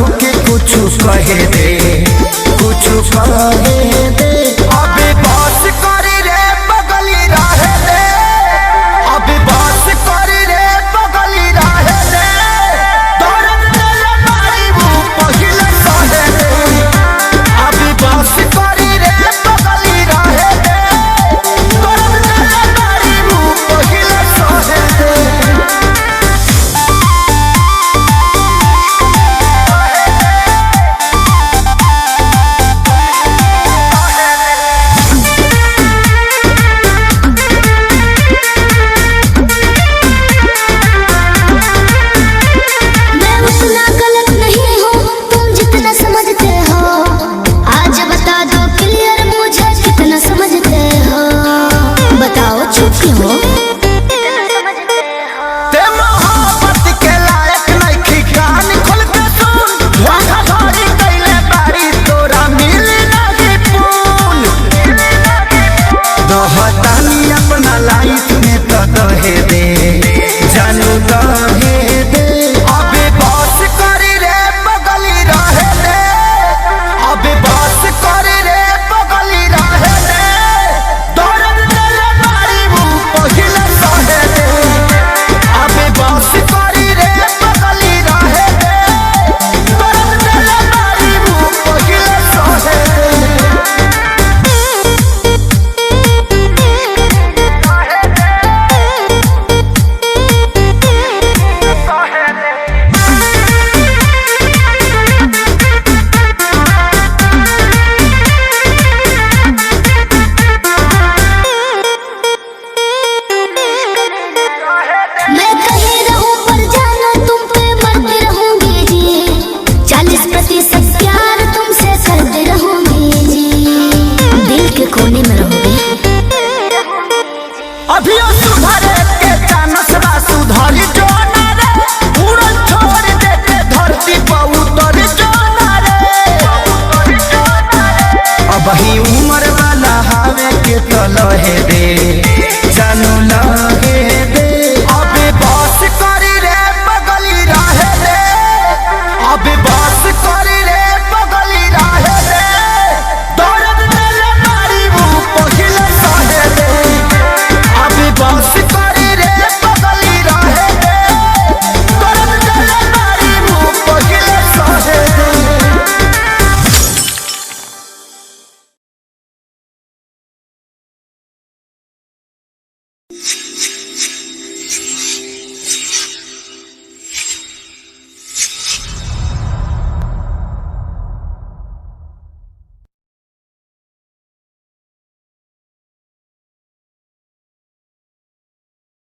कहे दे कुछ कहे दे अभी बस करी रे बगली रहे दे अभी बस करी रे बगली रहे दे दर्द तेरे मारी वो पहिले सहे दे अभी बस करी रे बगली रहे दे दर्द तेरे मारी वो पहिले सहे दे। अपना लाइफ में तो कहे दे जानू कहे दे अभी बस करी रे बगली रहे दे अभी बस करी रे बगली रहे दे दर्द तेरे मारी वो पहिले सहे दे अभी बस करी रे बगली रहे दे दर्द तेरे मारी वो पहिले सहे दे। अभी सुधरे के चानस बा सुधरी जो ना रे उड़न छोड़ दे के धरती पर उतर जो ना रे अब ही उम्र वाला हावे के तो लहे दे